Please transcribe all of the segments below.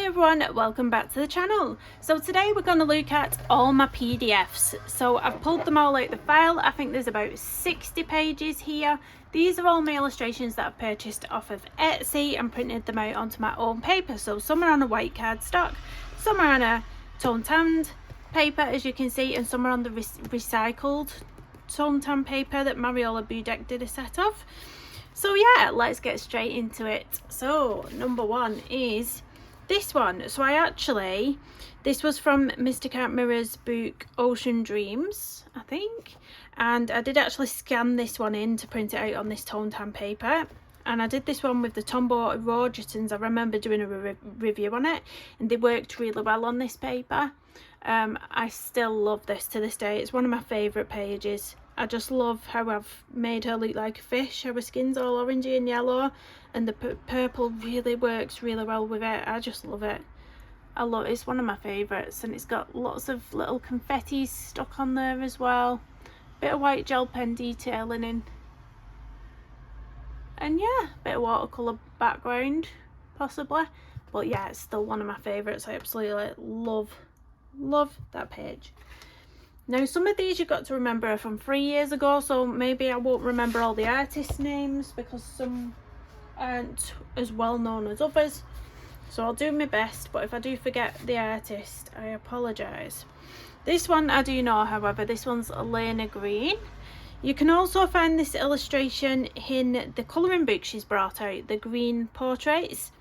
Hi everyone, welcome back to the channel. So today we're going to look at all my PDFs. So I've pulled them all out the file. I think there's about 60 pages here. These are all my illustrations that I've purchased off of Etsy and printed them out onto my own paper. So some are on a white cardstock, some are on a tone tanned paper as you can see, and some are on the recycled tone tan paper that Mariola Budek did a set of. So yeah, let's get straight into it. So number one is this one. So this was from Mr. Cat Mirror's book Ocean Dreams, I think, and I did actually scan this one in to print it out on this tone tan paper, and I did this one with the Tombow Rogertons. I remember doing a review on it and they worked really well on this paper. I still love this to this day. It's one of my favourite pages. I just love how I've made her look like a fish, how her skin's all orangey and yellow, and the purple really works really well with it. I just love it. I love it. It's one of my favourites, and it's got lots of little confetti stuck on there as well. Bit of white gel pen detailing in. And yeah, bit of watercolour background, possibly. But yeah, it's still one of my favourites. I absolutely love that page. Now some of these you've got to remember are from 3 years ago, so maybe I won't remember all the artist names because some aren't as well known as others. So I'll do my best, but if I do forget the artist, I apologise. This one I do know, however. This one's Elena Green. You can also find this illustration in the colouring book she's brought out, the Green Portraits.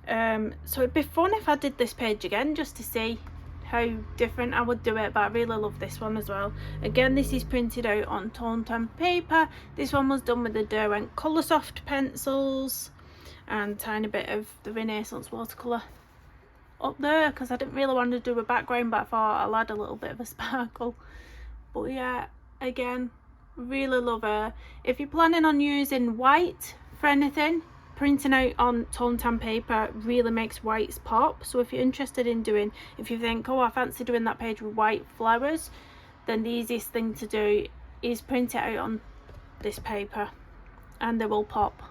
So it'd be fun if I did this page again just to see how different I would do it, but I really love this one as well. Again, this is printed out on tone tan paper. This one was done with the Derwent Coloursoft pencils and tiny bit of the Renaissance watercolour up there because I didn't really want to do a background, but I thought I'll add a little bit of a sparkle. But yeah, again, really love her. If you're planning on using white for anything, printing out on tone tan paper really makes whites pop. So if you're interested in doing, if you think, oh, I fancy doing that page with white flowers, then the easiest thing to do is print it out on this paper and they will pop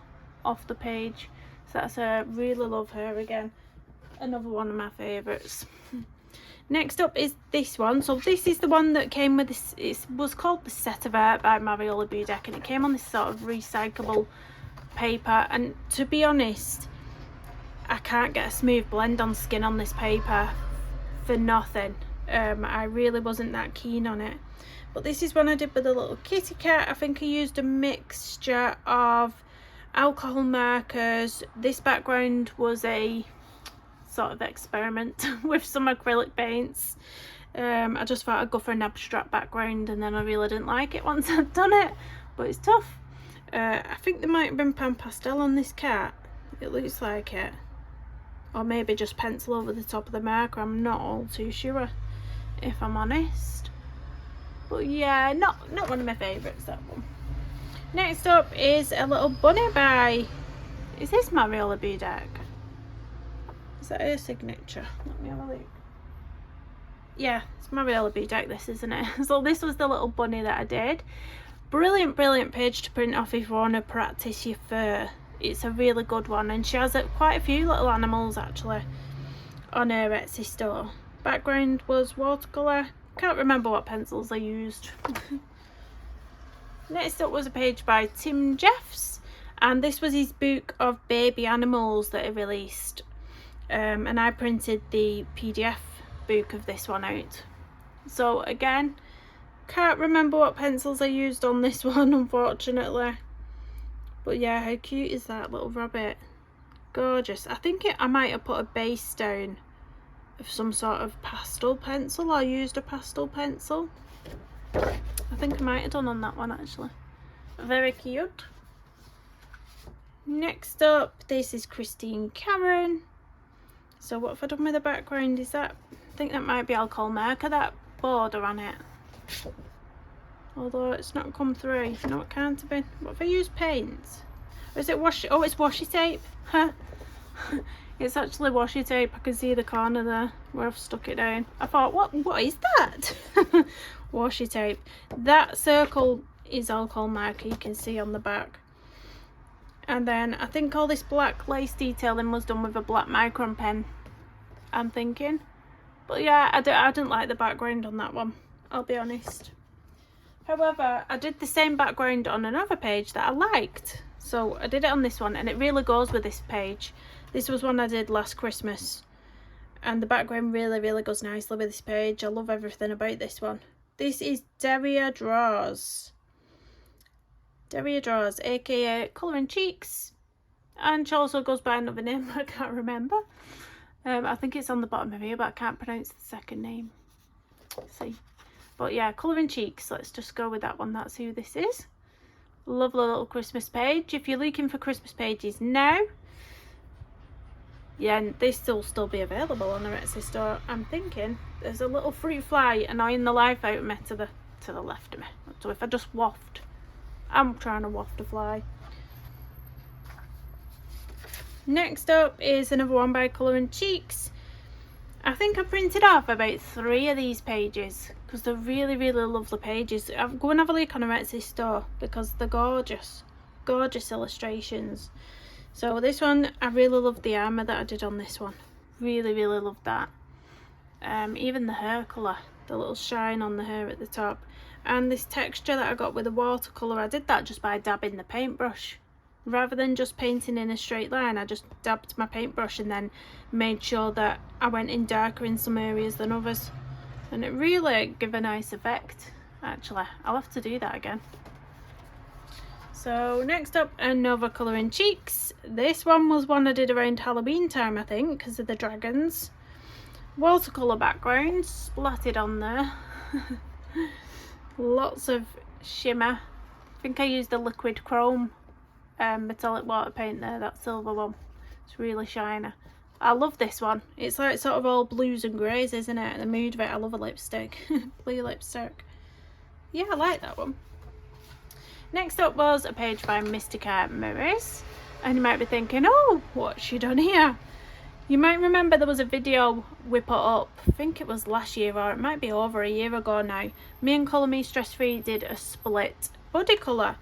off the page. So that's a really love her. Again, another one of my favorites. Next up is this one. So this is the one that came with this. It was called The Set of Art by Mariola Budek, and it came on this sort of recyclable paper, and to be honest, I can't get a smooth blend on skin on this paper for nothing. I really wasn't that keen on it, but this is one I did with a little kitty cat. I think I used a mixture of alcohol markers. This background was a sort of experiment with some acrylic paints. I just thought I'd go for an abstract background, and then I really didn't like it once I'd done it, but it's tough. I think there might have been pan pastel on this cat. It looks like it. Or maybe just pencil over the top of the marker. I'm not all too sure, if I'm honest. But yeah, not one of my favourites, that one. Next up is a little bunny by... Is this Mariola Budek? Is that her signature? Let me have a look. Yeah, it's Mariola Budek, this, isn't it? So this was the little bunny that I did. Brilliant page to print off if you want to practice your fur. It's a really good one, and she has quite a few little animals actually on her Etsy store. Background was watercolour. Can't remember what pencils I used. Next up was a page by Tim Jeffs, and this was his book of baby animals that he released, and I printed the PDF book of this one out. So again, can't remember what pencils I used on this one, unfortunately. But yeah, how cute is that little rabbit? Gorgeous. I think I might have put a base down of some sort of pastel pencil. I used a pastel pencil. I think I might have done on that one actually. Very cute. Next up, this is Christine Karen. So what have I done with the background? Is that, I think that might be alcohol marker, that border on it. Although it's not come through. No, it can't have been. What if I use paint? Or is it washi? Oh, it's washi tape. Huh. It's actually washi tape. I can see the corner there where I've stuck it down. I thought, what is that? Washi tape. That circle is alcohol marker, you can see on the back. And then I think all this black lace detailing was done with a black micron pen. I'm thinking. But yeah, I didn't like the background on that one, I'll be honest. However, I did the same background on another page that I liked. So I did it on this one, and it really goes with this page. This was one I did last Christmas. And the background really, really goes nicely with this page. I love everything about this one. This is Daria Draws. Daria Draws, aka Colouring Cheeks. And she also goes by another name I can't remember. I think it's on the bottom of here, but I can't pronounce the second name. Let's see. But yeah, Colouring Cheeks. Let's just go with that one. That's who this is. Lovely little Christmas page. If you're looking for Christmas pages now, yeah, and this will still be available on the Etsy store. I'm thinking there's a little fruit fly annoying the life out of me to the left of me. So if I just waft, I'm trying to waft a fly. Next up is another one by Colouring Cheeks. I think I printed off about 3 of these pages because they're really, really lovely pages. Go and have a look on the Etsy store because they're gorgeous, gorgeous illustrations. So this one, I really love the armour that I did on this one. Really, really love that. Even the hair colour, the little shine on the hair at the top. And this texture that I got with the watercolour, I did that just by dabbing the paintbrush. Rather than just painting in a straight line, I just dabbed my paintbrush and then made sure that I went in darker in some areas than others. And it really gave a nice effect, actually. I'll have to do that again. So next up, another Colouring Cheeks. This one was one I did around Halloween time, I think, because of the dragons. Watercolour background splattered on there. Lots of shimmer. I think I used the liquid chrome metallic water paint there, that silver one. It's really shiny. I love this one. It's like sort of all blues and greys, isn't it? The mood of it. I love a lipstick. Blue lipstick. Yeah, I like that one. Next up was a page by Mystica Mirrors. And you might be thinking, oh, what's she done here? You might remember there was a video we put up, I think it was last year or it might be over a year ago now. Me and Colour Me Stress Free did a split body colour,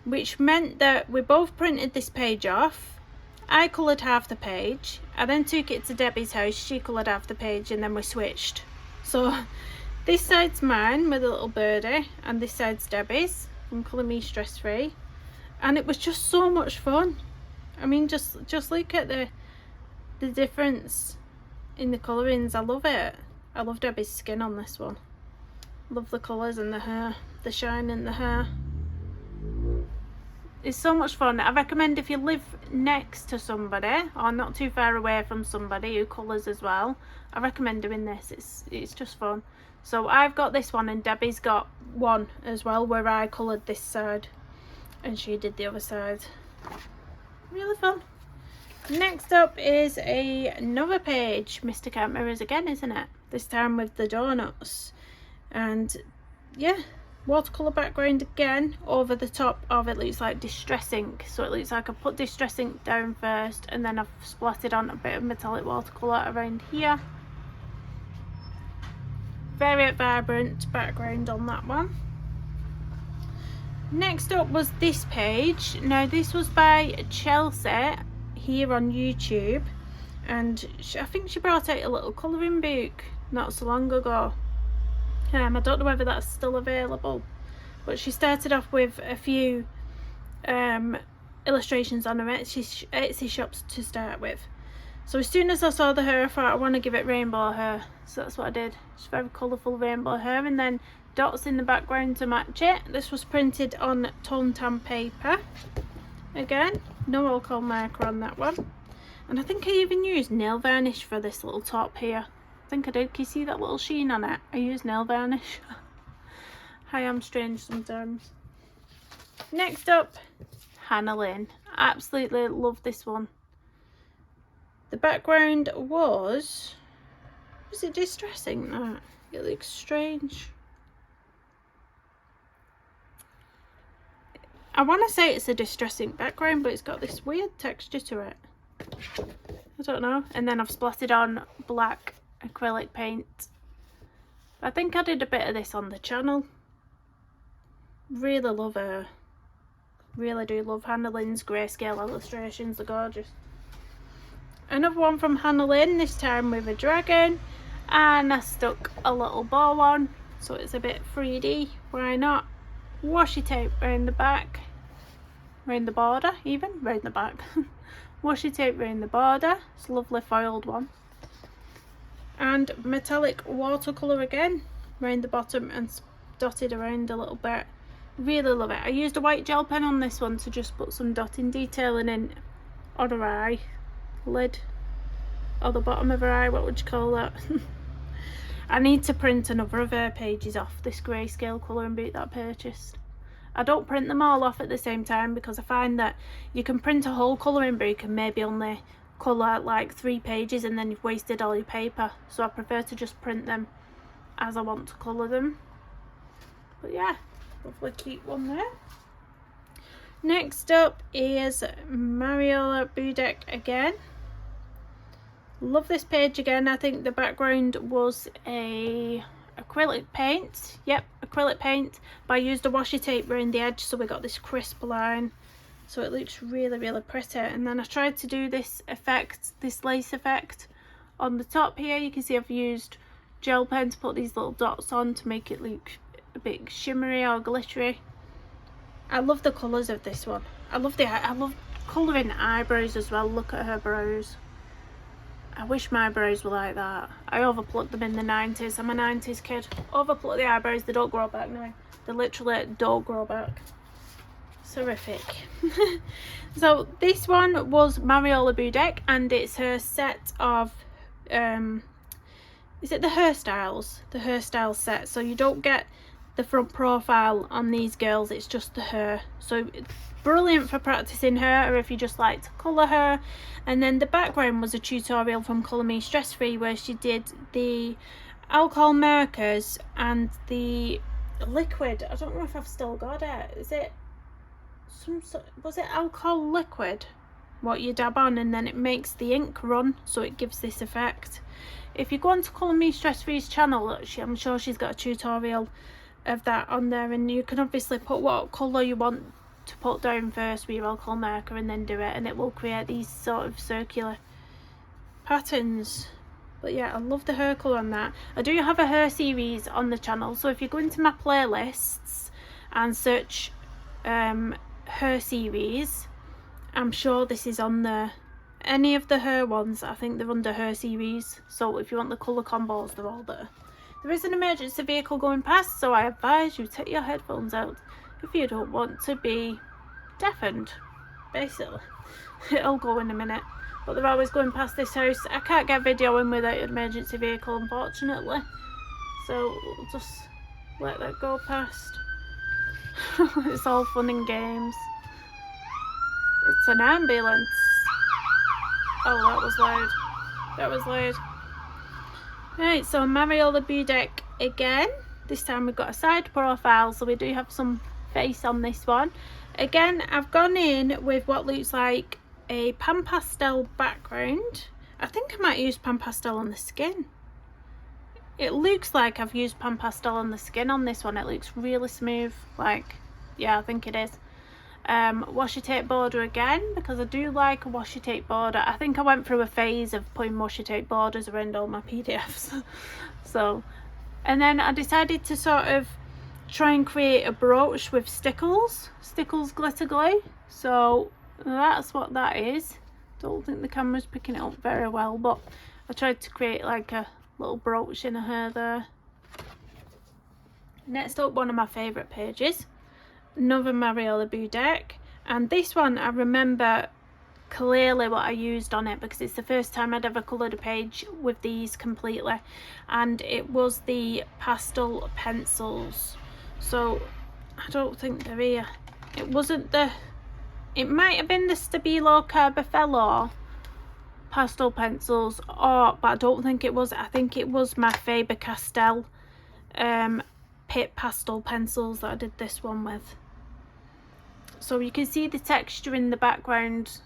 which meant that we both printed this page off. I coloured half the page. I then took it to Debbie's house. She coloured half the page and then we switched. So this side's mine with a little birdie and this side's Debbie's from Colour Me Stress Free. And it was just so much fun. I mean, just look at the difference in the colourings. I love it. I love Debbie's skin on this one. Love the colours and the hair, the shine in the hair. It's so much fun. I recommend if you live next to somebody or not too far away from somebody who colours as well, I recommend doing this. It's just fun. So I've got this one and Debbie's got one as well where I coloured this side and she did the other side. Really fun. Next up is another page, Mystica Mirrors again, isn't it? This time with the donuts. And yeah, watercolour background again. Over the top of it looks like Distress ink. So it looks like I put Distress ink down first and then I've splattered on a bit of metallic watercolour around here. Very vibrant background on that one. Next up was this page. Now this was by Chelsea here on YouTube, and I think she brought out a little colouring book not so long ago. I don't know whether that's still available, but she started off with a few illustrations on her Etsy shops to start with. So as soon as I saw the hair, I thought I want to give it rainbow hair, so that's what I did. It's very colourful rainbow hair and then dots in the background to match it. This was printed on tone tan paper. Again, no alcohol marker on that one. And I think I even used nail varnish for this little top here. I think I did. Can you see that little sheen on it? I used nail varnish. I am strange sometimes. Next up, Hannah Lynn. Absolutely love this one. The background was it distressing? No, it looks strange. I want to say it's a distressing background, but it's got this weird texture to it. I don't know. And then I've splattered on black acrylic paint. I think I did a bit of this on the channel. Really love her. Really do love Hannah Lynn's grayscale illustrations. They're gorgeous. another one from Hannah Lynn, this time with a dragon, and I stuck a little bow on so it's a bit 3D. Why not? Washi tape around the back, around the border, even around the back. Washi tape around the border. It's a lovely foiled one, and metallic watercolour again around the bottom and dotted around a little bit. Really love it. I used a white gel pen on this one to just put some dotting detailing in on her eye lid, or the bottom of her eye, what would you call that? I need to print another of her pages off this grayscale colouring book that I purchased. I don't print them all off at the same time because I find that you can print a whole colouring book and maybe only colour like 3 pages and then you've wasted all your paper, so I prefer to just print them as I want to colour them. But yeah, lovely cute one there. Next up is Mariola Budek again. Love this page again. I think the background was a acrylic paint. Yep, acrylic paint, but I used a washi tape around the edge so we got this crisp line, so it looks really pretty. And then I tried to do this effect, this lace effect on the top here. You can see I've used gel pen to put these little dots on to make it look a bit shimmery or glittery. I love the colours of this one. I love colouring eyebrows as well. Look at her brows. I wish my brows were like that. I overplucked them in the 90s. I'm a 90s kid. Overpluck the eyebrows, they don't grow back now. They literally don't grow back. It's horrific. So this one was Mariola Budek, and it's her set of is it the hairstyles? The hairstyle set. So you don't get the front profile on these girls, it's just the hair. So it's brilliant for practicing hair, or if you just like to colour her. And then the background was a tutorial from Colour Me Stress Free where she did the alcohol markers and the liquid. I don't know if I've still got it. Is it some sort, was it alcohol liquid what you dab on and then it makes the ink run, so it gives this effect. If you go on to Colour Me Stress Free's channel, I'm sure she's got a tutorial of that on there, and you can obviously put what colour you want to put down first with your alcohol marker and then do it, and it will create these sort of circular patterns. But yeah, I love the hair colour on that. I do have a hair series on the channel, so if you go into my playlists and search hair series, I'm sure this is on there. Any of the hair ones, I think they're under her series, so if you want the colour combos, they're all there. There is an emergency vehicle going past, so I advise you take your headphones out if you don't want to be deafened, basically. It'll go in a minute, but they're always going past this house. I can't get video in without an emergency vehicle, unfortunately, so we'll just let that go past. It's all fun and games. It's an ambulance. Oh, that was loud. That was loud. Right, so Mariola Budek again. This time we've got a side profile, so we do have some face on this one. Again, I've gone in with what looks like a pan pastel background. I think I might use pan pastel on the skin. It looks like I've used pan pastel on the skin on this one. It looks really smooth. Like, yeah, I think it is. Washi tape border again, because I do like a washi tape border. I think I went through a phase of putting washi tape borders around all my PDFs. So, and then I decided to sort of try and create a brooch with Stickles glitter glue. So that's what that is. Don't think the camera's picking it up very well, but I tried to create like a little brooch in her hair there. Next up, one of my favourite pages, another Mariola Budek, and this one I remember clearly what I used on it because it's the first time I'd ever coloured a page with these completely, and it was the pastel pencils. So I don't think they're here. It wasn't the, it might have been the Stabilo Carbofello pastel pencils, or, but I don't think it was. I think it was my Faber-Castell Pitt pastel pencils that I did this one with. So you can see the texture in the background.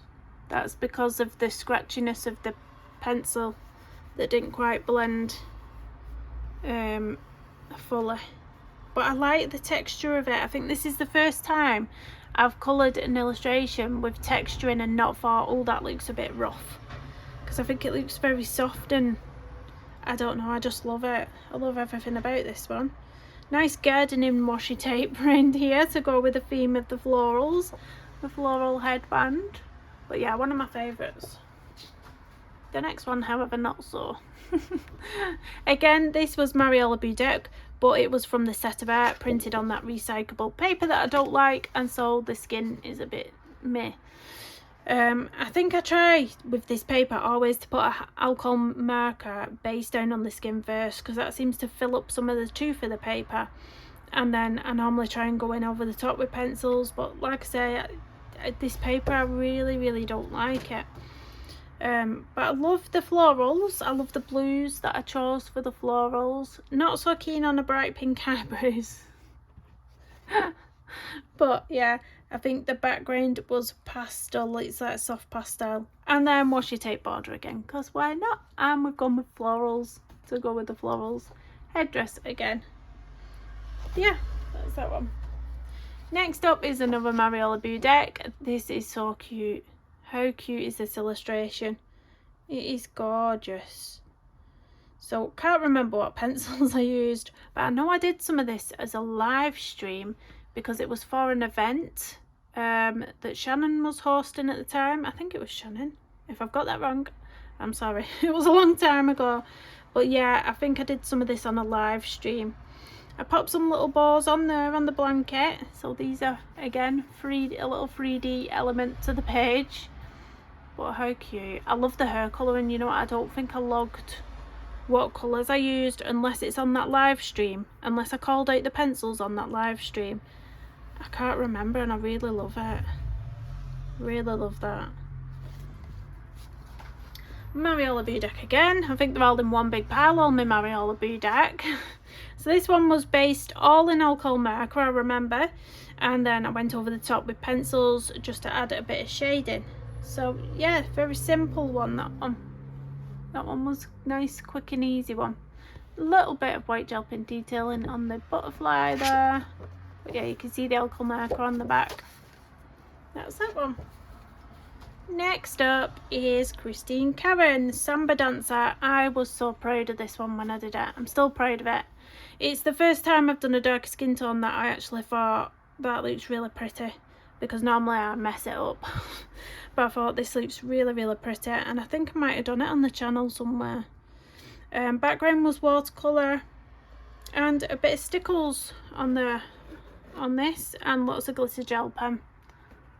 That's because of the scratchiness of the pencil that didn't quite blend fully. But I like the texture of it. I think this is the first time I've coloured an illustration with texture in and not thought, oh, that looks a bit rough. because I think it looks very soft, and I don't know, I just love it. I love everything about this one. Nice gardening washi tape around here to go with the theme of the florals, the floral headband. But yeah, one of my favourites. The next one, however, not so. Again, this was Mariola Budek, but it was from the set of art printed on that recyclable paper that I don't like, and so the skin is a bit meh. I think I try with this paper always to put an alcohol marker base down on the skin first, because that seems to fill up some of the tooth of the paper, and then I normally try and go in over the top with pencils. But like I say, this paper I really don't like it. But I love the florals. I love the blues that I chose for the florals. Not so keen on the bright pink eyebrows. But yeah, I think the background was pastel. It's like soft pastel. And then washi tape border again, because why not? And we've gone with florals to go with the florals. Headdress again. Yeah, that's that one. Next up is another Mariola Budek. This is so cute. How cute is this illustration? It is gorgeous. So can't remember what pencils I used, but I know I did some of this as a live stream because it was for an event that Shannon was hosting at the time. I think it was Shannon. If I've got that wrong, I'm sorry. It was a long time ago. But yeah, I think I did some of this on a live stream. I popped some little bows on there on the blanket. So these are, again, a little 3D element to the page. But how cute. I love the hair colouring. You know what, I don't think I logged what colours I used unless it's on that live stream. Unless I called out the pencils on that live stream. I can't remember, and I really love it. Really love that. Mariola Budek again. I think they're all in one big pile, all my Mariola Budek. So this one was based all in alcohol marker, I remember. And then I went over the top with pencils just to add a bit of shading. So yeah, very simple one, that one. That one was nice, quick and easy one. A little bit of white gel pen detailing on the butterfly there. But yeah, you can see the alcohol marker on the back. That's that one. Next up is Christine Karen, Samba Dancer. I was so proud of this one when I did it. I'm still proud of it. It's the first time I've done a darker skin tone that I actually thought that looks really pretty, because normally I mess it up. But I thought this looks really pretty, and I think I might have done it on the channel somewhere. Background was watercolour and a bit of stickles on this, and lots of glitter gel pen.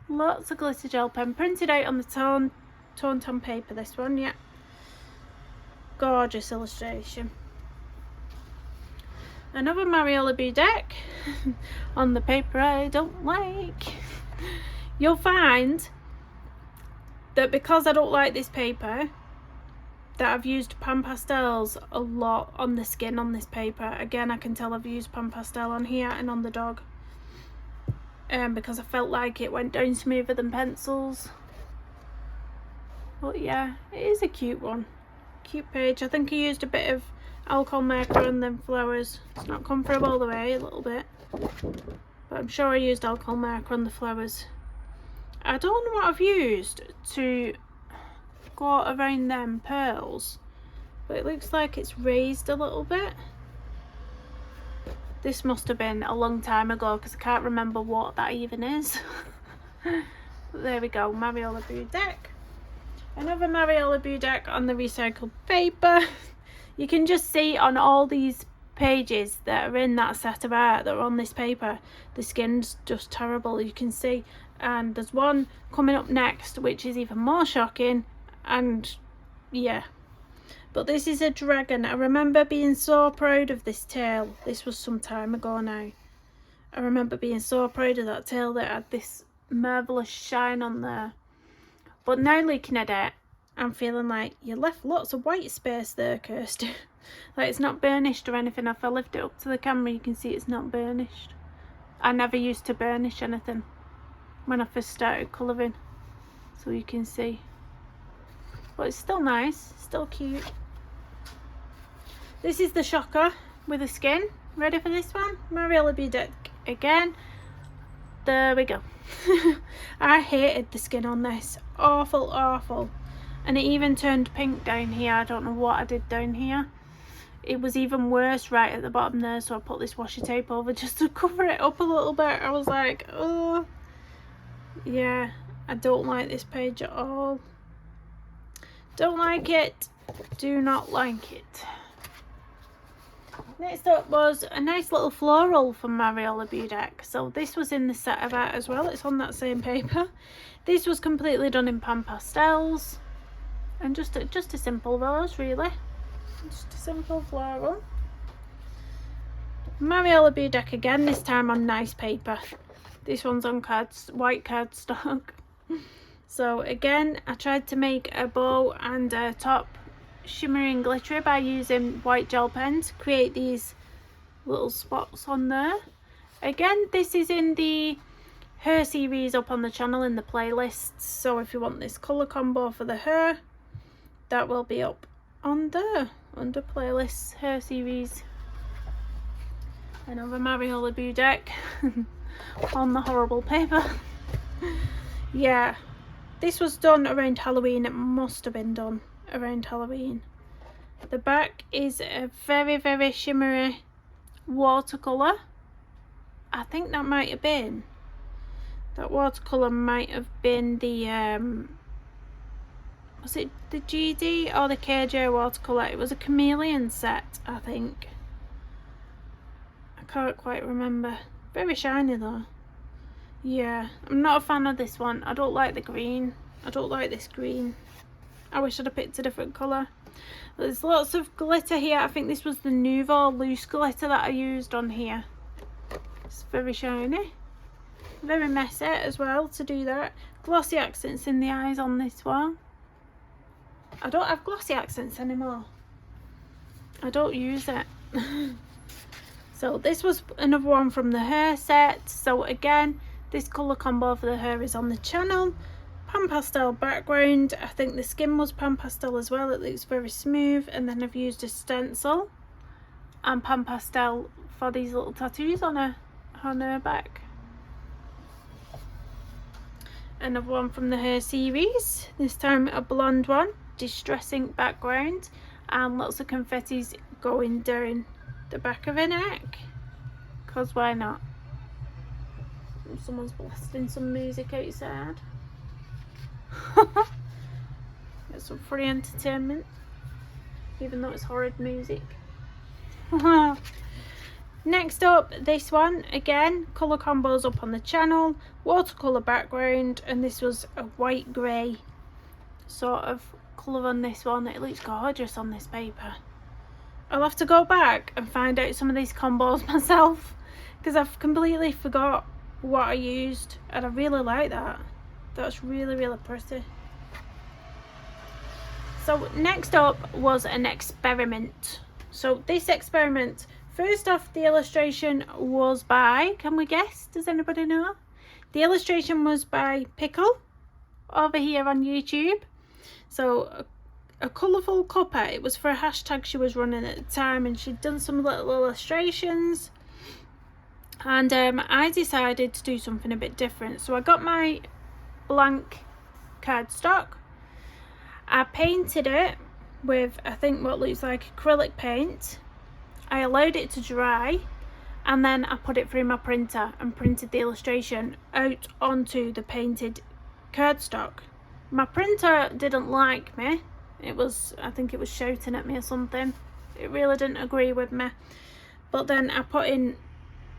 Lots of glitter gel pen printed out on the Tone Ton paper, this one. Yeah, gorgeous illustration. Another Mariola Budek on the paper I don't like. You'll find that because I don't like this paper, that I've used pan pastels a lot on the skin on this paper. Again, I can tell I've used pan pastel on here and on the dog, because I felt like it went down smoother than pencils. But yeah, it is a cute one. Cute page. I think I used a bit of alcohol marker on them flowers. It's not come through all the way, a little bit, but I'm sure I used alcohol marker on the flowers. I don't know what I've used to go around them pearls, but it looks like it's raised a little bit. This must have been a long time ago, because I can't remember what that even is. There we go, Mariola Budek. Another Mariola Budek on the recycled paper. You can just see on all these pages that are in that set of art that are on this paper, the skin's just terrible, you can see. And there's one coming up next which is even more shocking, and yeah. But this is a dragon. I remember being so proud of this tail. This was some time ago now. I remember being so proud of that tail that had this marvellous shine on there. But now looking at it, I'm feeling like you left lots of white space there, Kirsty. Like, it's not burnished or anything. If I lift it up to the camera, you can see it's not burnished. I never used to burnish anything when I first started colouring, so you can see. But it's still nice, still cute. This is the shocker with the skin. Ready for this one? Mariola Budek again. There we go. I hated the skin on this. Awful. And it even turned pink down here. I don't know what I did down here. It was even worse right at the bottom there, so I put this washi tape over just to cover it up a little bit. I was like, oh yeah, I don't like this page at all. Don't like it. Do not like it. Next up was a nice little floral from Mariola Budek. So this was in the set of art as well. It's on that same paper. This was completely done in pan pastels, and just a simple rose, really. Just a simple floral. Mariola Budek again, this time on nice paper. This one's on white cardstock. So again, I tried to make a bow and a top shimmery and glittery by using white gel pens to create these little spots on there. Again, this is in the Her series up on the channel in the playlists, so if you want this colour combo for the Her, that will be up on there under playlists, Her series. Another Mariola Budek on the horrible paper. Yeah, this was done around Halloween. It must have been done around Halloween. The back is a very, very shimmery watercolour. I think that might have been, that watercolour might have been the, was it the GD or the KJ watercolour? It was a chameleon set, I think. I can't quite remember. Very shiny though. Yeah, I'm not a fan of this one. I don't like the green. I don't like this green. I wish I'd have picked a different colour. There's lots of glitter here. I think this was the Nouveau loose glitter that I used on here. It's very shiny. Very messy as well to do that. Glossy accents in the eyes on this one. I don't have glossy accents anymore. I don't use it. So this was another one from the Her set. So again, this colour combo for the Her is on the channel. Pan pastel background. I think the skin was pan pastel as well. It looks very smooth. And then I've used a stencil and pan pastel for these little tattoos on her back. Another one from the Her series. This time a blonde one. Distressing background. And lots of confettis going down the back of her neck. Because why not? Someone's blasting some music outside. Get some free entertainment, even though it's horrid music. Next up, this one again, colour combos up on the channel, watercolour background, and this was a white grey sort of colour on this one. It looks gorgeous on this paper. I'll have to go back and find out some of these combos myself, because I've completely forgot what I used, and I really like that. That's really, really pretty. So next up was an experiment. So this experiment, first off, the illustration was by, can we guess? Does anybody know? The illustration was by Pickle over here on YouTube. So a colourful cuppa. It was for a hashtag she was running at the time, and she'd done some little illustrations. And I decided to do something a bit different. So I got my blank cardstock. I painted it with, I think, what looks like acrylic paint. I allowed it to dry, and then I put it through my printer and printed the illustration out onto the painted cardstock. My printer didn't like me. It was, I think it was shouting at me or something. It really didn't agree with me. But then I put in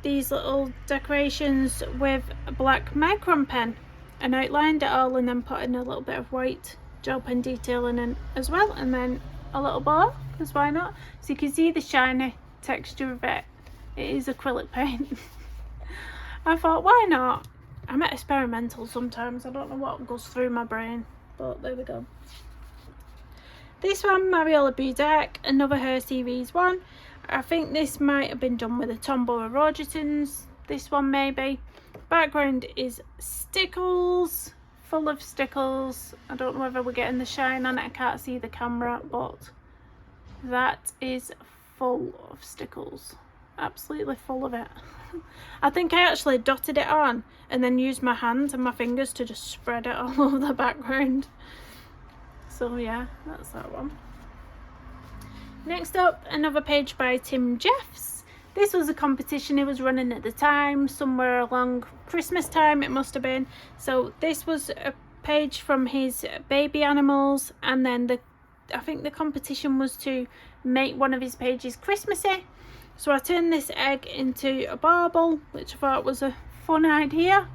these little decorations with a black micron pen and outlined it all, and then put in a little bit of white gel pen detailing in as well, and then a little bow, because why not? So you can see the shiny texture of it. It is acrylic paint. I thought, why not? I'm experimental sometimes. I don't know what goes through my brain, but there we go. This one, Mariola Budek, another Her series one. I think this might have been done with the Tombow Rogertons. This one maybe. Background is stickles, full of stickles. I don't know whether we're getting the shine on it. I can't see the camera, but that is full of stickles. Absolutely full of it. I think I actually dotted it on and then used my hands and my fingers to just spread it all over the background. So yeah, that's that one. Next up, another page by Tim Jeffs. This was a competition he was running at the time, somewhere along Christmas time it must have been. So this was a page from his baby animals, and then I think the competition was to make one of his pages Christmassy. So I turned this egg into a bauble, which I thought was a fun idea.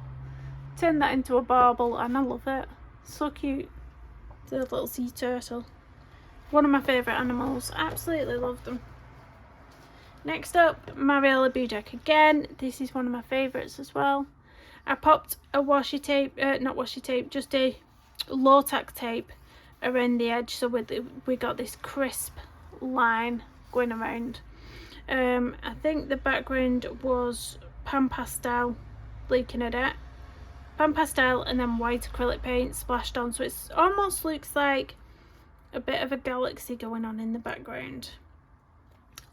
Turned that into a bauble and I love it. So cute. The little sea turtle. One of my favourite animals. Absolutely love them. Next up, Mariella Budek again. This is one of my favourites as well. I popped a washi tape, not washi tape, just a low-tack tape around the edge, so we got this crisp line going around. I think the background was pan pastel, looking at it. Pan pastel and then white acrylic paint splashed on, so it almost looks like a bit of a galaxy going on in the background.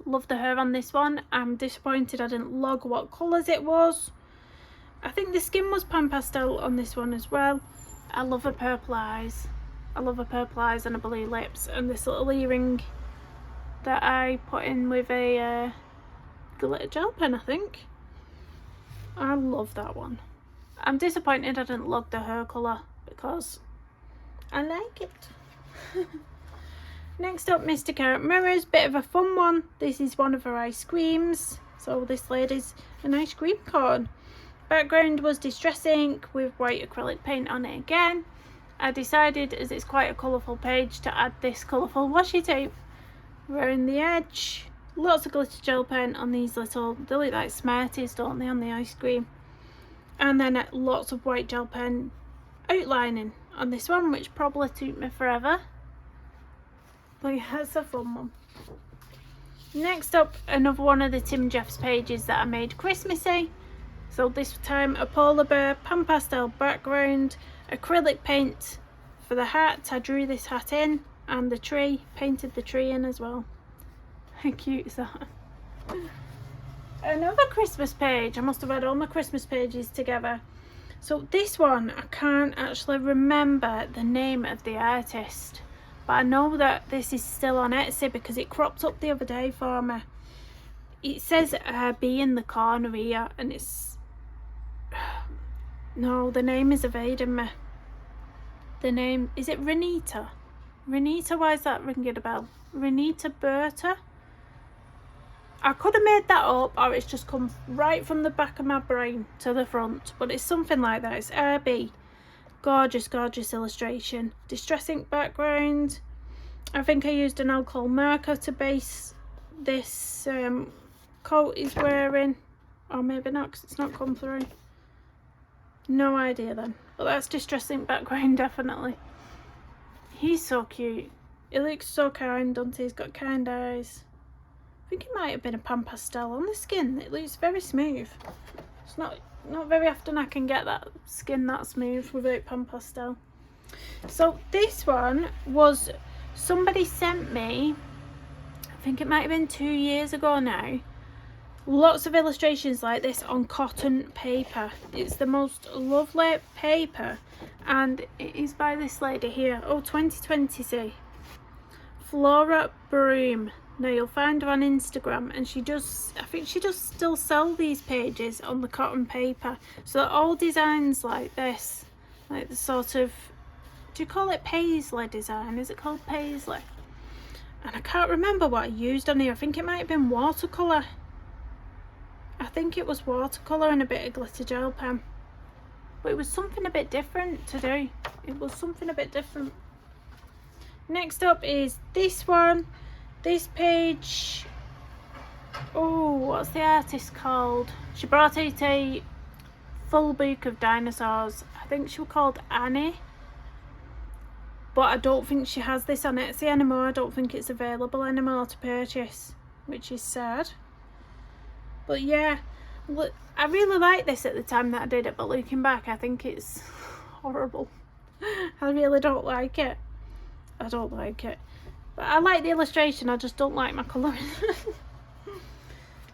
Love the hair on this one. I'm disappointed I didn't log what colours it was. I think the skin was pan pastel on this one as well. I love her purple eyes. I love her purple eyes and her blue lips, and this little earring that I put in with a glitter gel pen, I think. I love that one. I'm disappointed I didn't log the hair colour because I like it. Next up, Mr. Carrot Mirrors, bit of a fun one. This is one of her ice creams. So this lady's an ice cream cone. Background was Distress ink with white acrylic paint on it again. I decided, as it's quite a colourful page, to add this colourful washi tape around the edge. Lots of glitter gel pen on these little, they look like Smarties, don't they, on the ice cream. And then lots of white gel pen outlining on this one, which probably took me forever. But yeah, it's a fun one. Next up, another one of the Tim Jeffs pages that I made Christmassy. So this time a polar bear, pan pastel background, acrylic paint for the hat. I drew this hat in, and the tree, painted the tree in as well. How cute is that? Another Christmas page. I must have had all my Christmas pages together. So this one, I can't actually remember the name of the artist, but I know that this is still on Etsy because it cropped up the other day for me. It says Be in the Corner here, and it's... No, the name is evading me. The name... Is it Renita? Renita, why is that ringing a bell? Renita Berta? I could have made that up, or it's just come right from the back of my brain to the front, but it's something like that. It's RB. Gorgeous, gorgeous illustration. Distress ink background. I think I used an alcohol marker to base this coat he's wearing, or maybe not because it's not come through. No idea then, but that's Distress ink background definitely. He's so cute. He looks so kind, doesn't he? He's got kind eyes. I think it might have been a pan pastel on the skin. It looks very smooth. It's not very often I can get that skin that smooth without pan pastel. So this one was, somebody sent me, I think it might have been 2 years ago now, lots of illustrations like this on cotton paper. It's the most lovely paper, and it is by this lady here. Oh, 2020, see, Flora Broom. Now you'll find her on Instagram, and she does, I think she does still sell these pages on the cotton paper. So they're all designs like this, like the sort of, do you call it paisley design? Is it called paisley? And I can't remember what I used on here. I think it might have been watercolour. I think it was watercolour and a bit of glitter gel pen. But it was something a bit different to do. It was something a bit different. Next up is this one. This page, oh, what's the artist called? She brought out a full book of dinosaurs. I think she was called Annie. But I don't think she has this on Etsy anymore. I don't think it's available anymore to purchase, which is sad. But yeah, look, I really liked this at the time that I did it, but looking back, I think it's horrible. I really don't like it. I don't like it. But I like the illustration, I just don't like my colouring.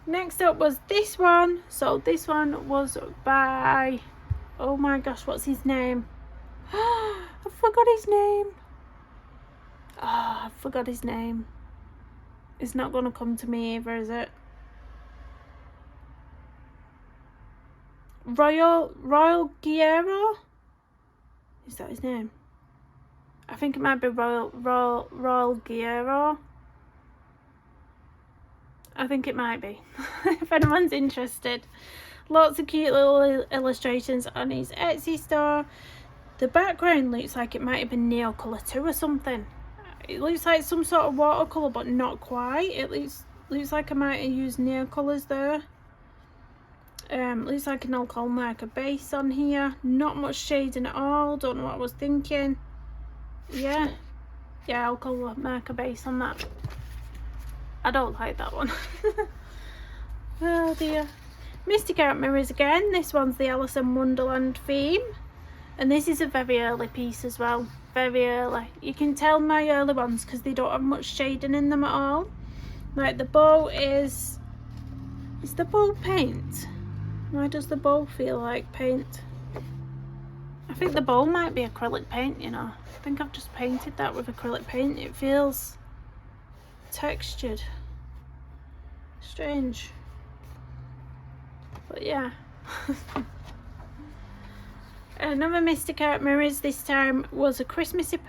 Next up was this one. So this one was by, oh my gosh, what's his name? I forgot his name. I forgot his name. It's not going to come to me either, is it? Royal Guerrero? Is that his name? I think it might be Royal Guerrero. I think it might be. If anyone's interested. Lots of cute little illustrations on his Etsy store. The background looks like it might have been Neocolor 2 or something. It looks like some sort of watercolour, but not quite. It looks like I might have used Neocolors there. Looks like an alcohol marker base on here. Not much shading at all. Don't know what I was thinking. Yeah, alcohol marker base on that. I don't like that one. Oh dear. Mystic Art Mirrors again. This one's the Alice in Wonderland theme. And this is a very early piece as well. Very early. You can tell my early ones because they don't have much shading in them at all. Like the bow is the bow paint? Why does the bow feel like paint? I think the bow might be acrylic paint, you know. I think I've just painted that with acrylic paint. It feels textured. Strange. But yeah. Another Mystic Art Mirrors this time was a Christmassy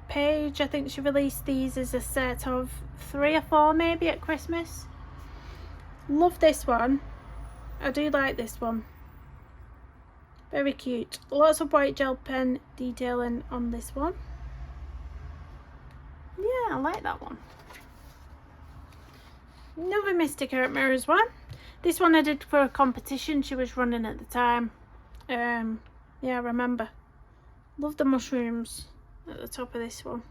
page. I think she released these as a set of 3 or 4 maybe at Christmas. Love this one. I do like this one. Very cute. Lots of white gel pen detailing on this one. Yeah, I like that one. Another Mystic Art Mirrors one. This one I did for a competition she was running at the time. Yeah, I remember. Love the mushrooms at the top of this one.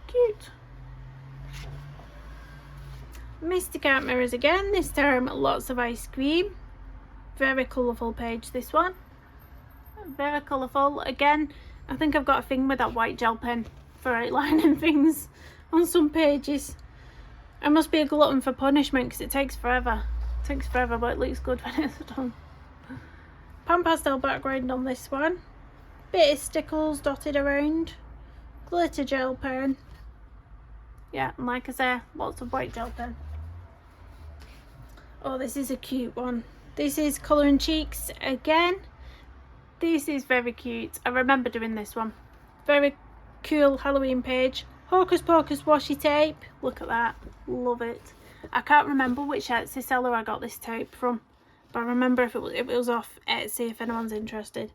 Cute. Mystic Art Mirrors again. This time lots of ice cream. Very colourful page, this one. Very colourful. Again, I think I've got a thing with that white gel pen for outlining things on some pages. I must be a glutton for punishment because it takes forever. It takes forever, but it looks good when it's done. Pan pastel background on this one. Bit of stickles dotted around. Glitter gel pen. Yeah, and like I say, lots of white gel pen. Oh, this is a cute one. This is Colour & Cheeks again. This is very cute. I remember doing this one. Very cool Halloween page. Hocus Pocus washi tape. Look at that. Love it. I can't remember which Etsy seller I got this tape from, but I remember if it was off Etsy, if anyone's interested.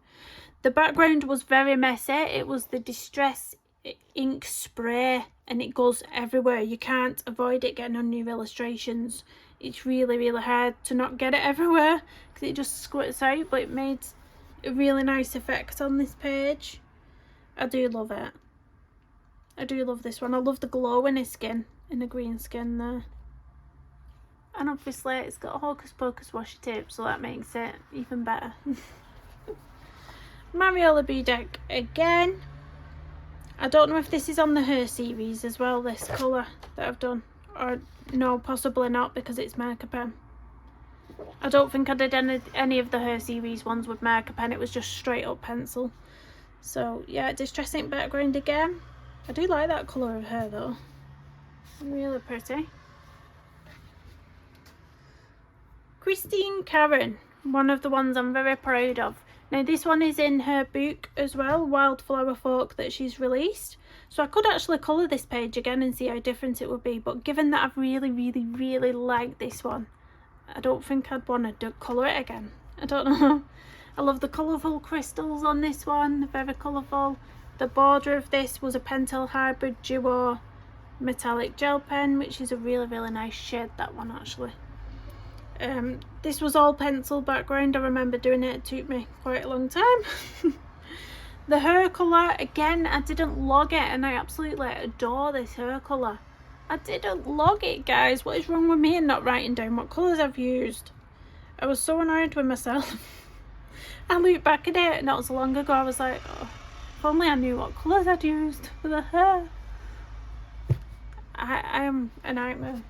The background was very messy. It was the Distress ink spray and it goes everywhere. You can't avoid it getting on your illustrations. It's really, really hard to not get it everywhere because it just squirts out, but it made a really nice effect on this page. I do love it. I do love this one. I love the glow in his skin, in the green skin there. And obviously it's got a Hocus Pocus washi tape, so that makes it even better. Mariola Bedeck again. I don't know if this is on the Her series as well, this colour that I've done. Or no, possibly not because it's marker pen. I don't think I did any of the Her series ones with marker pen. It was just straight up pencil. So yeah, Distress ink background again. I do like that colour of her though. Really pretty. Christine Karen, one of the ones I'm very proud of. Now this one is in her book as well, Wildflower Folk, that she's released. So I could actually colour this page again and see how different it would be. But given that I've really, really, really liked this one, I don't think I'd want to colour it again. I don't know. I love the colourful crystals on this one. Very colourful. The border of this was a Pentel Hybrid Duo metallic gel pen, which is a really, really nice shade, that one actually. This was all pencil background. I remember doing it. It took me quite a long time. The Her colour, again, I didn't log it and I absolutely adore this Her colour. I didn't log it, guys. What is wrong with me and not writing down what colours I've used? I was so annoyed with myself. I looked back at it not so long ago. I was like, oh, if only I knew what colours I'd used for the Her. I am a nightmare.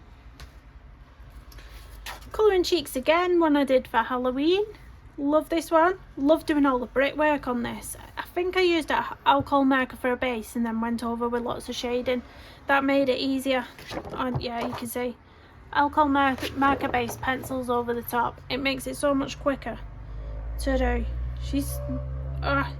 Colour & Cheeks again, one I did for Halloween. Love this one. Love doing all the brickwork on this. I think I used an alcohol marker for a base and then went over with lots of shading. That made it easier. And yeah, you can see alcohol marker based pencils over the top. It makes it so much quicker to do. She's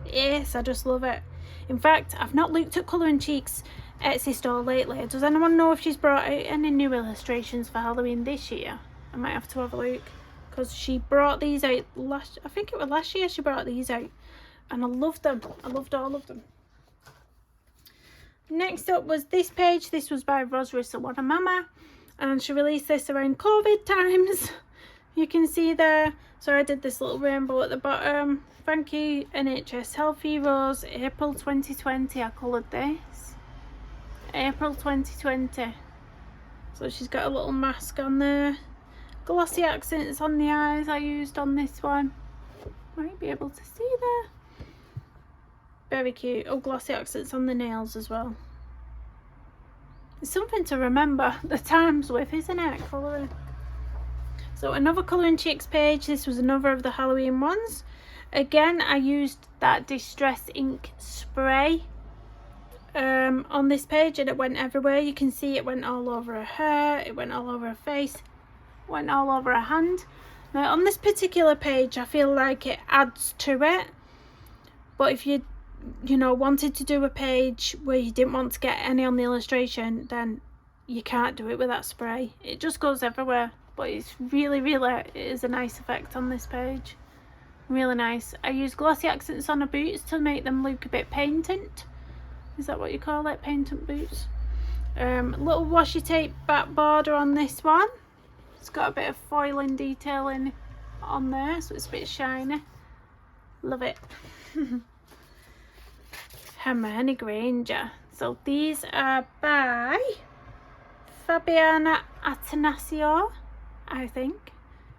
yes, I just love it. In fact, I've not looked at Colour and Cheeks Etsy store lately. Does anyone know if she's brought out any new illustrations for Halloween this year? I might have to have a look, because she brought these out I think it was last year she brought these out, and I loved them. I loved all of them. Next up was this page. This was by Rosrissa Mama, and she released this around COVID times. You can see there. So I did this little rainbow at the bottom. Thank you NHS Health Heroes, April 2020. I coloured this. April 2020. So she's got a little mask on there. Glossy accents on the eyes I used on this one. Might be able to see there. Very cute. Oh, glossy accents on the nails as well. It's something to remember the times with, isn't it? Colouring. So another Colour and Cheeks page. This was another of the Halloween ones. Again, I used that Distress ink spray on this page, and it went everywhere. You can see it went all over her hair, it went all over her face, went all over her hand. Now on this particular page I feel like it adds to it, but if you wanted to do a page where you didn't want to get any on the illustration, then you can't do it with that spray. It just goes everywhere, but it's really it is a nice effect on this page. Really nice. I used glossy accents on her boots to make them look a bit painted. Is that what you call it? Painted boots. Little washi tape back border on this one. It's got a bit of foiling detailing on there, so it's a bit shiny. Love it. Hermione Granger. So these are by Fabiana Atanasio, I think,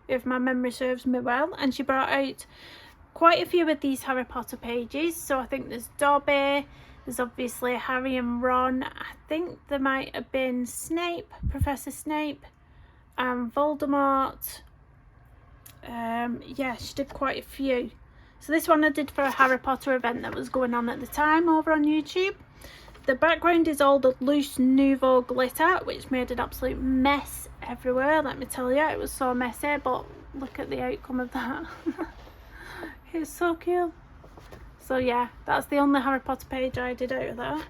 if my memory serves me well. And she brought out quite a few of these Harry Potter pages. So I think there's Dobby, there's obviously Harry and Ron. I think there might have been Snape, Professor Snape, and Voldemort. Yeah, she did quite a few. So this one I did for a Harry Potter event that was going on at the time over on YouTube. The background is all the loose Nouveau glitter, which made an absolute mess everywhere, let me tell you. It was so messy, but look at the outcome of that. It's so cool. So yeah, that's the only Harry Potter page I did out of that.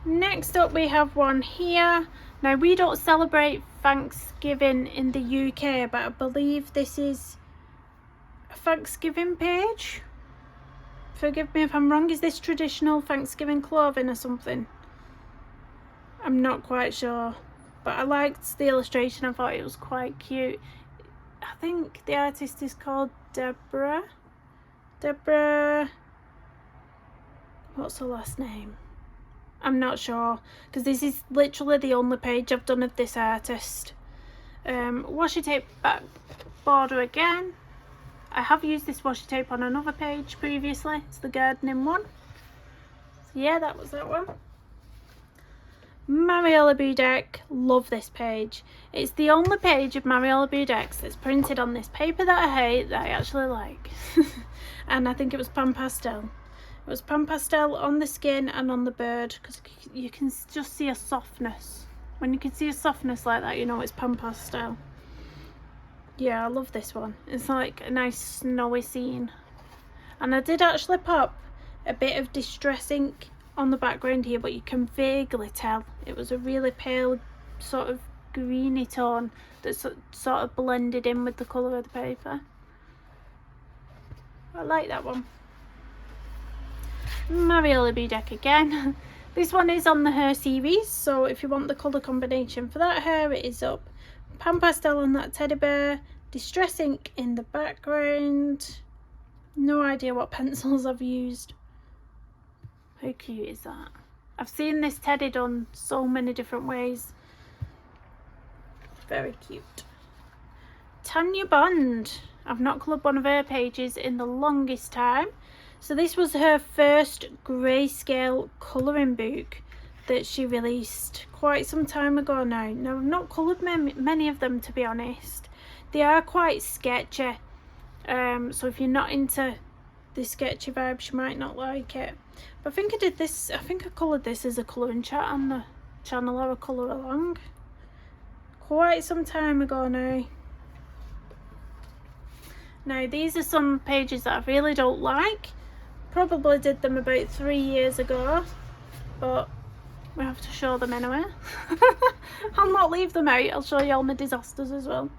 Next up we have one here. Now we don't celebrate Thanksgiving in the UK, but I believe this is a Thanksgiving page. Forgive me if I'm wrong. Is this traditional Thanksgiving clothing or something? I'm not quite sure, but I liked the illustration. I thought it was quite cute. I think the artist is called Deborah, what's her last name? I'm not sure, because this is literally the only page I've done of this artist. Washi tape back border again. I have used this washi tape on another page previously. It's the gardening one. So yeah, that was that one. Mariola Budek, love this page. It's the only page of Mariola Budek's that's printed on this paper that I hate that I actually like. And I think it was Pan Pastel. It was Pan Pastel on the skin and on the bird, because you can just see a softness. When you can see a softness like that, you know it's Pan Pastel. Yeah, I love this one. It's like a nice snowy scene. And I did actually pop a bit of Distress ink on the background here, but you can vaguely tell it was a really pale sort of greeny tone that sort of blended in with the colour of the paper. I like that one. Mariola Budek again. This one is on the Her series, so if you want the colour combination for that hair, it is up. Pan Pastel on that teddy bear, Distress ink in the background. No idea what pencils I've used. How cute is that? I've seen this teddy done so many different ways. Very cute. Tanya Bond. I've not coloured one of her pages in the longest time. So this was her first grayscale colouring book that she released quite some time ago now. Now I've not coloured many of them, to be honest. They are quite sketchy. So if you're not into this sketchy vibe, she might not like it. But I think I did this, I think I coloured this as a colouring chat on the channel, or a colour along. Quite some time ago now. Now these are some pages that I really don't like. Probably did them about 3 years ago, but we have to show them anyway. I'll not leave them out, I'll show you all my disasters as well.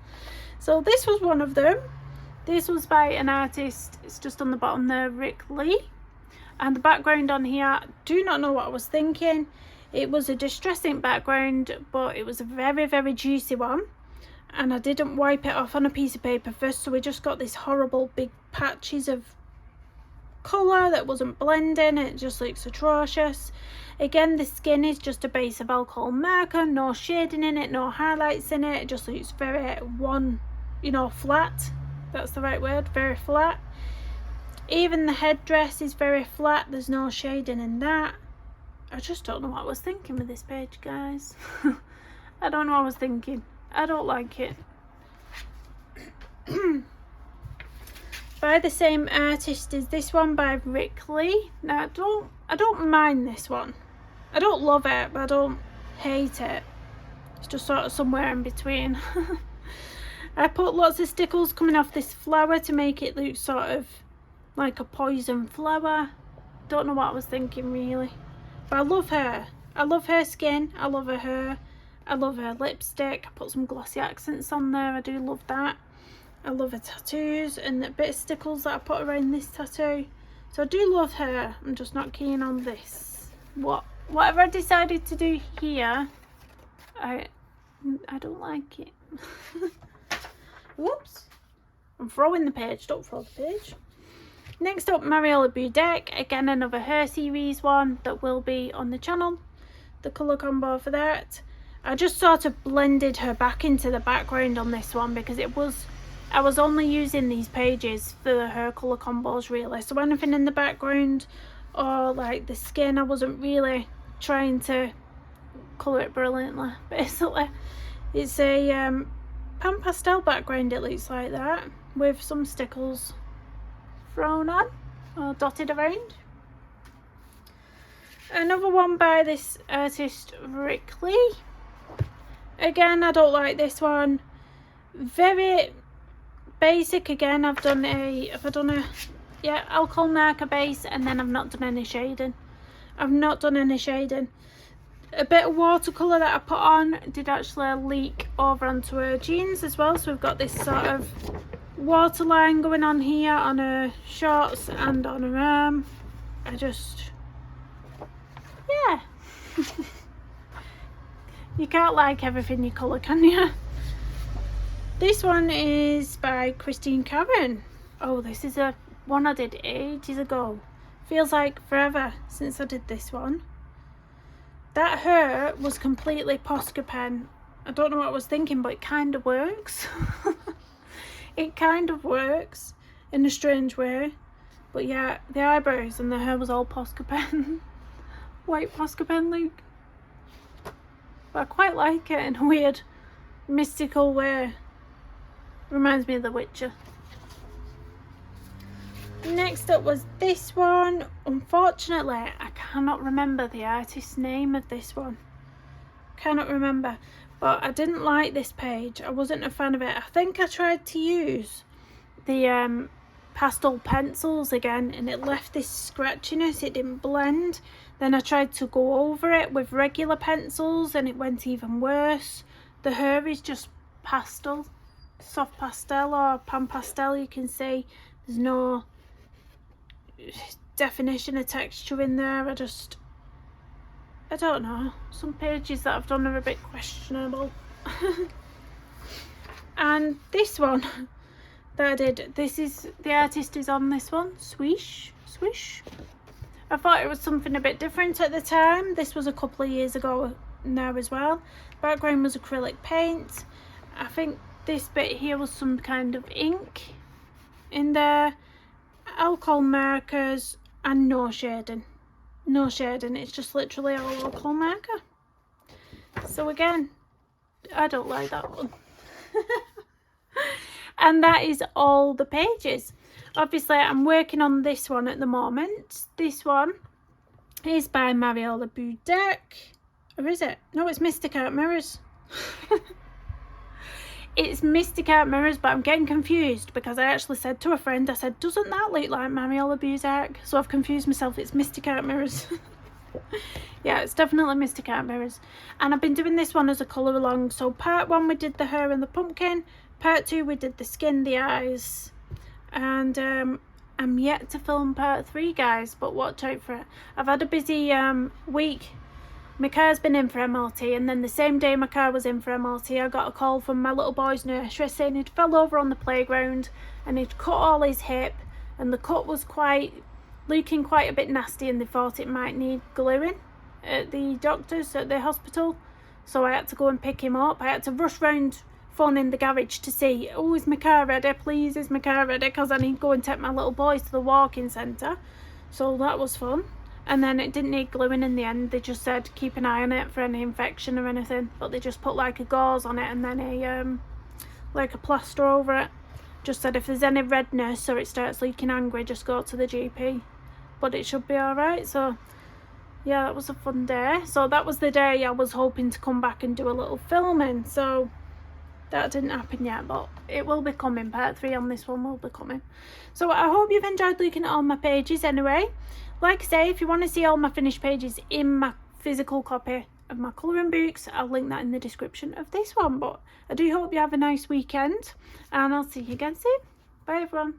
So this was one of them. This was by an artist, it's just on the bottom there, Rick Lee. And the background on here, do not know what I was thinking. It was a distress ink background, but it was a very, very juicy one. And I didn't wipe it off on a piece of paper first, so we just got this horrible big patches of colour that wasn't blending. It just looks atrocious. Again, the skin is just a base of alcohol marker, no shading in it, no highlights in it. It just looks very one, you know, flat. That's the right word, very flat. Even the headdress is very flat, there's no shading in that. I just don't know what I was thinking with this page, guys. I don't know what I was thinking. I don't like it. By the same artist as this one, by Rick Lee. Now I don't mind this one. I don't love it, but I don't hate it. It's just sort of somewhere in between. I put lots of stickles coming off this flower to make it look sort of like a poison flower. Don't know what I was thinking really. But I love her. I love her skin. I love her hair. I love her lipstick. I put some glossy accents on there. I do love that. I love her tattoos and the bit of stickles that I put around this tattoo. So I do love her. I'm just not keen on this. Whatever I decided to do here, I don't like it. Whoops. I'm throwing the page. Don't throw the page. Next up, Mariola Budek. Again, another Her series one that will be on the channel. The colour combo for that. I just sort of blended her back into the background on this one because I was only using these pages for her colour combos really. So anything in the background or like the skin, I wasn't really trying to colour it brilliantly. Basically, it's a pan pastel background, it looks like that, with some stickles thrown on or dotted around. Another one by this artist Rick Lee. Again, I don't like this one. Very basic again. I've done a alcohol marker base, and then I've not done any shading. A bit of watercolour that I put on did actually leak over onto her jeans as well, so we've got this sort of waterline going on here on her shorts and on her arm. Yeah. You can't like everything you colour, can you? This one is by Christine Karen. Oh, this is a one I did ages ago. Feels like forever since I did this one. That hair was completely Posca pen. I don't know what I was thinking, but it kind of works. It kind of works in a strange way. But yeah, the eyebrows and the hair was all Posca pen. White Posca pen look. But I quite like it in a weird mystical way. Reminds me of The Witcher. Next up was this one. Unfortunately, I cannot remember the artist's name of this one. Cannot remember. But I didn't like this page. I wasn't a fan of it. I think I tried to use the pastel pencils again, and it left this scratchiness. It didn't blend. Then I tried to go over it with regular pencils, and it went even worse. The hair is just pastel, soft pastel or pan pastel. You can see there's no definition of texture in there. I don't know. Some pages that I've done are a bit questionable. And this one that I did, the artist is on this one, Swish. I thought it was something a bit different at the time. This was a couple of years ago now as well. Background was acrylic paint. I think this bit here was some kind of ink in there. Alcohol markers and no shading. It's just literally all alcohol marker. So again, I don't like that one. And that is all the pages. Obviously I'm working on this one at the moment. This one is by Mariola Budek. Or is it? No, it's Mystic Art Mirrors. It's Mystic Art Mirrors, but I'm getting confused because I actually said to a friend, I said, doesn't that look like Mariola Budek? So I've confused myself. It's Mystic Art Mirrors. Yeah, it's definitely Mystic Art Mirrors. And I've been doing this one as a colour along. So part 1 we did the hair and the pumpkin. Part 2 we did the skin, the eyes. And I'm yet to film part 3, guys, but watch out for it. I've had a busy week. My car's been in for MLT, and then the same day my car was in for MLT, I got a call from my little boy's nursery saying he'd fell over on the playground and he'd cut all his hip, and the cut was looking quite a bit nasty, and they thought it might need gluing at the doctors at the hospital. So I had to go and pick him up. I had to rush round phoning the garage to see, oh, is my car ready? Please, is my car ready? Because I need to go and take my little boys to the walking centre. So that was fun. And then it didn't need gluing in the end. They just said keep an eye on it for any infection or anything. But they just put like a gauze on it and then a plaster over it. Just said if there's any redness or it starts leaking angry, just go to the GP. But it should be alright. So yeah, that was a fun day. So that was the day I was hoping to come back and do a little filming. So that didn't happen yet, but it will be coming. Part 3 on this one will be coming. So I hope you've enjoyed looking at all my pages anyway. Like I say, if you want to see all my finished pages in my physical copy of my colouring books, I'll link that in the description of this one. But I do hope you have a nice weekend, and I'll see you again soon. Bye everyone.